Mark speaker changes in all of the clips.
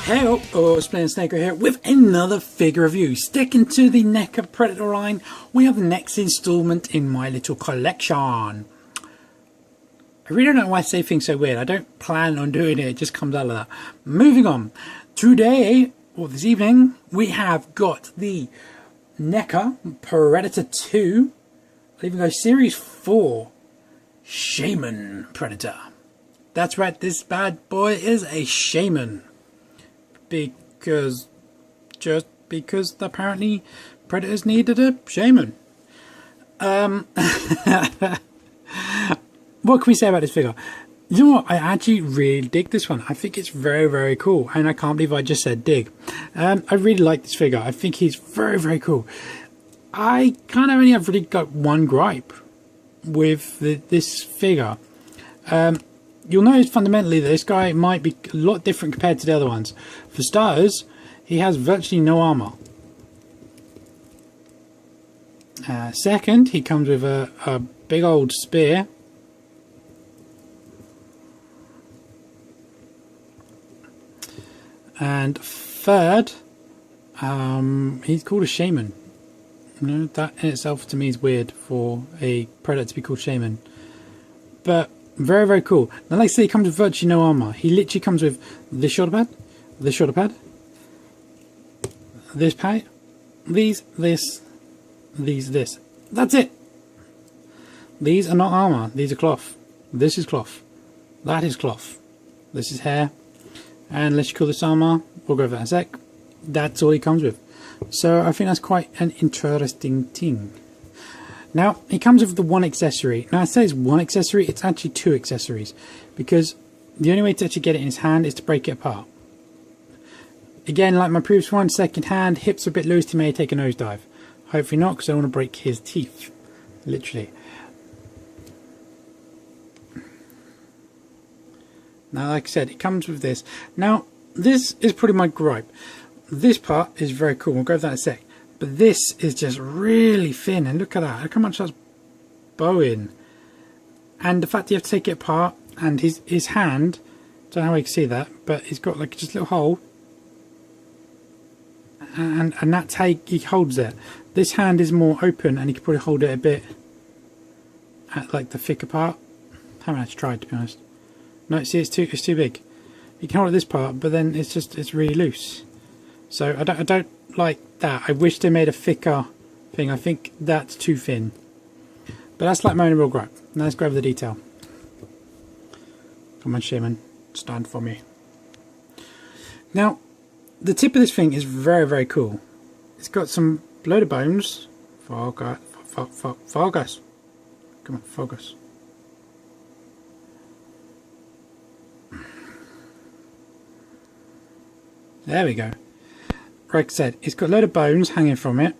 Speaker 1: Hey Splendid Snaker here with another figure review. Sticking to the NECA Predator line, we have the next installment in my little collection. I really don't know why I say things so weird. I don't plan on doing it, it just comes out of that. Moving on. Today, or this evening, we have got the NECA Predator 2, I'll even go Series 4, Shaman Predator. That's right, this bad boy is a Shaman. Because apparently Predators needed a Shaman. What can we say about this figure? You know what, I actually really dig this one. I think it's very, very cool, and I can't believe I just said dig. I really like this figure. I think he's very, very cool. I kind of only have really got one gripe with this figure. You'll notice fundamentally that this guy might be a lot different compared to the other ones. For starters, he has virtually no armor. Second, he comes with a big old spear. And third, he's called a Shaman. You know, that in itself to me is weird for a Predator to be called Shaman. But very, very cool. Now, like I say, he comes with virtually no armor. He literally comes with this shoulder pad, this shoulder pad, this pad, this. That's it. These are not armor. These are cloth. This is cloth. That is cloth. This is hair. And let's call this armor. We'll go over that in a sec. That's all he comes with. So I think that's quite an interesting thing. Now, he comes with the one accessory. Now, I say it's one accessory, it's actually two accessories. Because the only way to actually get it in his hand is to break it apart. Again, like my previous one, second hand, hips are a bit loose, he may take a nosedive. Hopefully not, because I don't want to break his teeth. Literally. Now, like I said, it comes with this. Now, this is pretty my gripe. This part is very cool, we'll go over that in a sec. But this is just really thin, and look at that, look how much that's bowing. And the fact you have to take it apart, and his hand, don't know how you can see that, but he's got like just a little hole, and that's how he holds it. This hand is more open, and he can probably hold it a bit at like the thicker part. I haven't actually tried, to be honest. No, see, it's too big. You can hold it this part, but then it's really loose. So I don't like that. I wish they made a thicker thing. I think that's too thin. But that's like my only real gripe. Now let's go over the detail. Come on, Shaman, stand for me. Now, the tip of this thing is very, very cool. It's got some load of bones. Focus. Come on, focus. There we go. Like I said, it's got a load of bones hanging from it.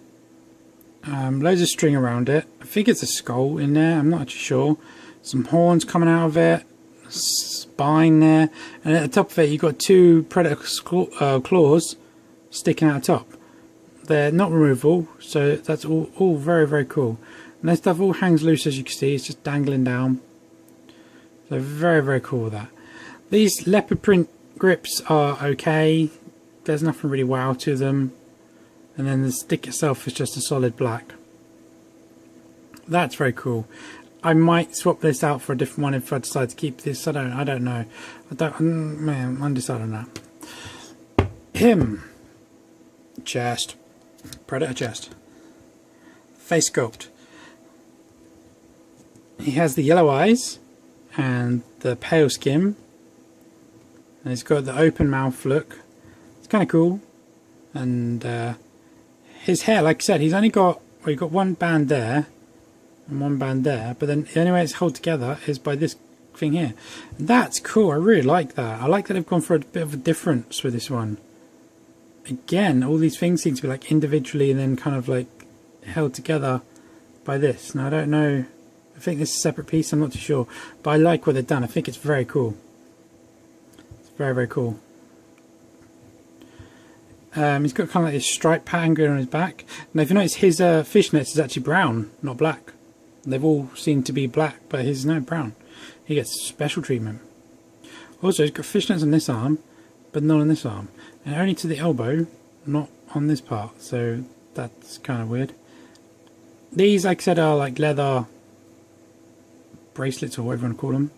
Speaker 1: Loads of string around it. I think it's a skull in there, I'm not actually sure. Some horns coming out of it. Spine there. And at the top of it, you've got two Predator claws sticking out the top. They're not removable, so that's all very, very cool. And that stuff all hangs loose, as you can see. It's just dangling down. So very, very cool with that. These leopard print grips are okay. There's nothing really wow to them, and then the stick itself is just a solid black. That's very cool. I might swap this out for a different one if I decide to keep this. I don't know. I'm undecided on that. Him. Chest. Predator chest. Face sculpt. He has the yellow eyes and the pale skin, and he's got the open mouth look. It's kind of cool. And his hair, like I said, he's only got, well, you've got one band there and one band there, but then the only way it's held together is by this thing here. And that's cool. I really like that. I like that they've gone for a bit of a difference with this one. Again, all these things seem to be like individually and then kind of like held together by this. Now I don't know, I think this is a separate piece, I'm not too sure, but I like what they've done. I think it's very cool. It's very, very cool. He's got kind of like this stripe pattern going on his back. Now if you notice, his fishnets is actually brown, not black. They've all seemed to be black, but his is no brown. He gets special treatment. Also, he's got fishnets on this arm, but not on this arm, and only to the elbow, not on this part, so that's kind of weird. These, like I said, are like leather bracelets or whatever you want to call them.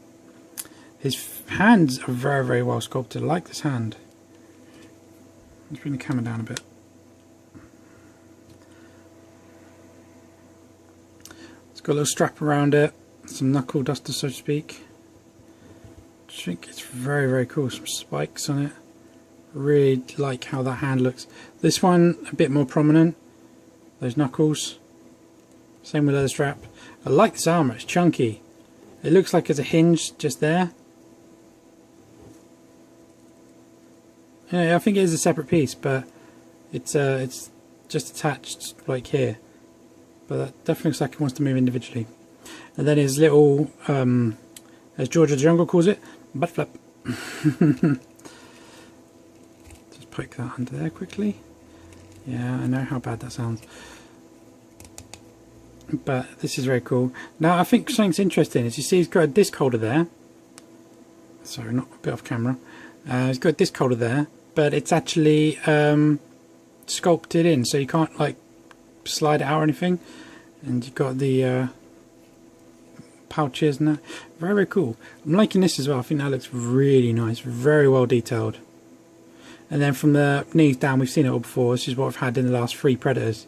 Speaker 1: His hands are very, very well sculpted. I like this hand. Let's bring the camera down a bit. It's got a little strap around it, some knuckle duster, so to speak. I think it's very, very cool. Some spikes on it. Really like how that hand looks. This one a bit more prominent. Those knuckles. Same with the leather strap. I like this armor. It's chunky. It looks like there's a hinge just there. Yeah, I think it is a separate piece, but it's just attached like here. But that definitely looks like it wants to move individually. And then his little, as George of the Jungle calls it, butt flap. Just poke that under there quickly. Yeah, I know how bad that sounds. But this is very cool. Now I think something's interesting is you see he's got a disc holder there. Sorry, not a bit off camera. He's got a disc holder there, but it's actually sculpted in, so you can't like slide it out or anything. And you've got the pouches and that. Very, very cool. I'm liking this as well. I think that looks really nice. Very well detailed. And then from the knees down, we've seen it all before. This is what I've had in the last 3 Predators.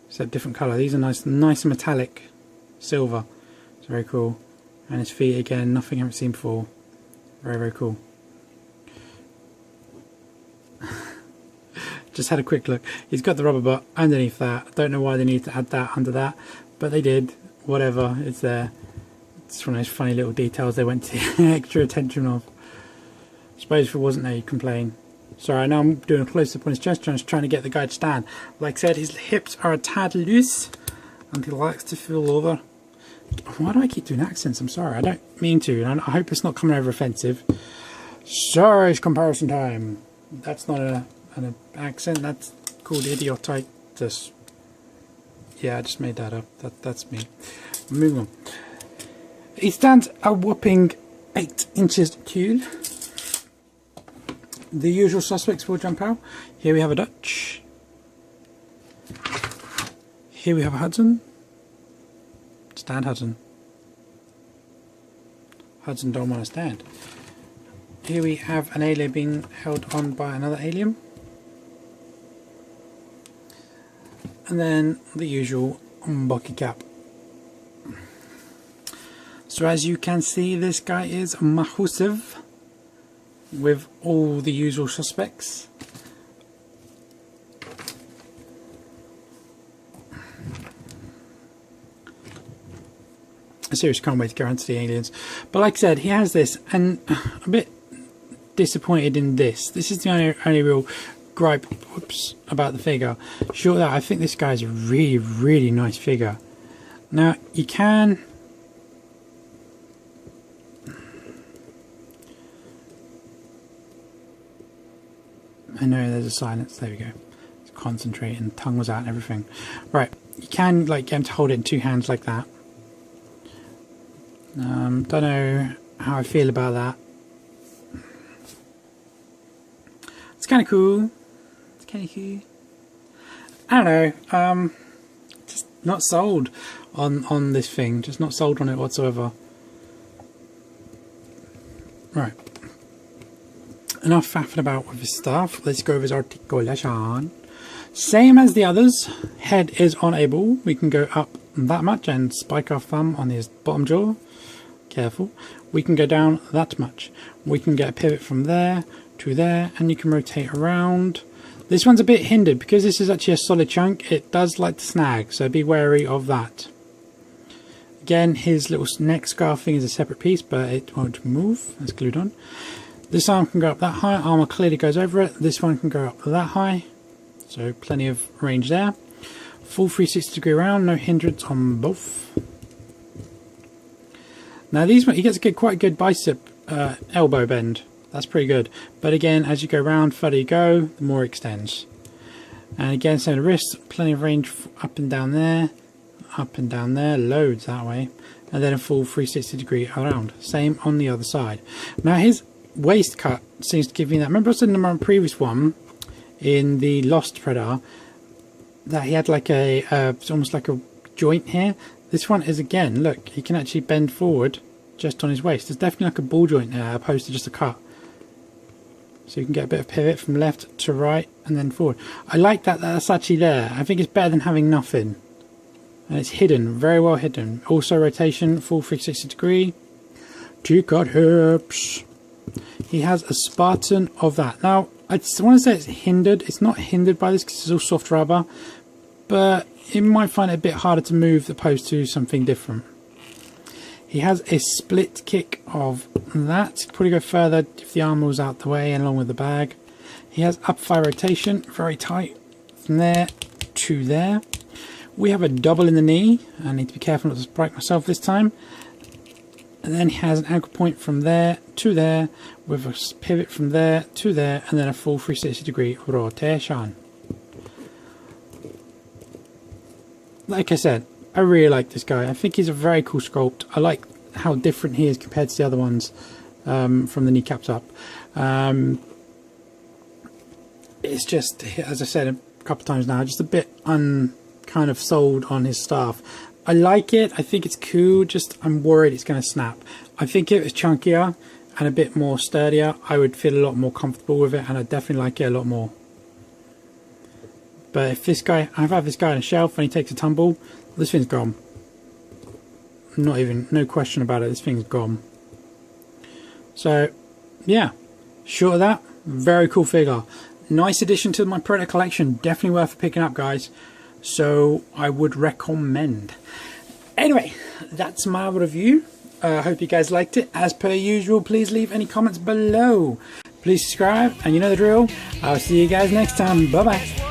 Speaker 1: Except different colour. These are nice metallic silver. It's very cool. And his feet again, nothing I haven't seen before. Very, very cool. Just had a quick look. He's got the rubber butt underneath that. Don't know why they need to add that under that, but they did. Whatever, it's there. It's one of those funny little details they went to extra attention of. I suppose if it wasn't there, you'd complain. Sorry, I know I'm doing a close-up on his chest, just trying to get the guy to stand. Like I said, his hips are a tad loose, and he likes to feel over. Why do I keep doing accents? I'm sorry, I don't mean to, and I hope it's not coming over offensive. Sorry, it's comparison time. That's not an accent, that's called idiotitis. Yeah, I just made that up. That's me. Moving on. He stands a whopping 8 inches tall. The usual suspects will jump out. Here we have a Dutch. Here we have a Hudson. Stand, Hudson. Hudson don't want to stand. Here we have an alien being held on by another alien. And then the usual bucky cap. So as you can see, this guy is massive with all the usual suspects. I seriously can't wait to go into the aliens. But like I said, he has this, and I'm a bit disappointed in this. This is the only real gripe, whoops, about the figure. Short of that, I think this guy's a really, really nice figure. Now, you can... I know there's a silence, there we go. It's concentrating, tongue was out and everything. Right, you can like get him to hold it in 2 hands like that. Don't know how I feel about that. It's kind of cool. It's kind of cool. I don't know. Just not sold on this thing. Just not sold on it whatsoever. Right. Enough faffing about with his stuff. Let's go with his articulation. Same as the others. Head is unable. We can go up that much and spike our thumb on his bottom jaw. Careful. We can go down that much. We can get a pivot from there to there, and you can rotate around. This one's a bit hindered because this is actually a solid chunk. It does like to snag, so be wary of that. Again, his little neck scarf thing is a separate piece, but it won't move. That's glued on. This arm can go up that high. Armor clearly goes over it. This one can go up that high, so plenty of range there. Full 360 degree round, no hindrance on both. Now these, he gets quite a good bicep elbow bend. That's pretty good. But again, as you go round, further you go, the more it extends. And again, same with the wrists, plenty of range up and down there, loads that way. And then a full 360 degree around. Same on the other side. Now his waist cut seems to give me that. Remember I said in my previous one, in the Lost Predator, that he had like a, it's almost like a joint here. This one is, again, look, he can actually bend forward just on his waist. There's definitely like a ball joint there, opposed to just a cut. So you can get a bit of pivot from left to right and then forward. I like that that's actually there. I think it's better than having nothing. And it's hidden, very well hidden. Also rotation, full 360 degree. Two-cut hips. He has a Spartan of that. Now, I want to say it's hindered. It's not hindered by this because it's all soft rubber. But it might find it a bit harder to move opposed to something different. He has a split kick of that. Probably go further if the armor was out the way and along with the bag. He has up thigh rotation, very tight, from there to there. We have a double in the knee. I need to be careful not to break myself this time. And then he has an ankle point from there to there, with a pivot from there to there, and then a full 360 degree rotation. Like I said, I really like this guy. I think he's a very cool sculpt. I like how different he is compared to the other ones from the kneecaps up. It's just, as I said a couple of times now, just a bit kind of sold on his staff. I like it. I think it's cool. Just I'm worried it's going to snap. I think if it was chunkier and a bit more sturdier, I would feel a lot more comfortable with it, and I definitely like it a lot more. But if this guy, I've had this guy on a shelf and he takes a tumble, this thing's gone. No question about it, this thing's gone. So, yeah, short of that, very cool figure. Nice addition to my Predator collection, definitely worth picking up, guys. So, I would recommend. Anyway, that's my review. I hope you guys liked it. As per usual, please leave any comments below. Please subscribe, and you know the drill. I'll see you guys next time. Bye-bye.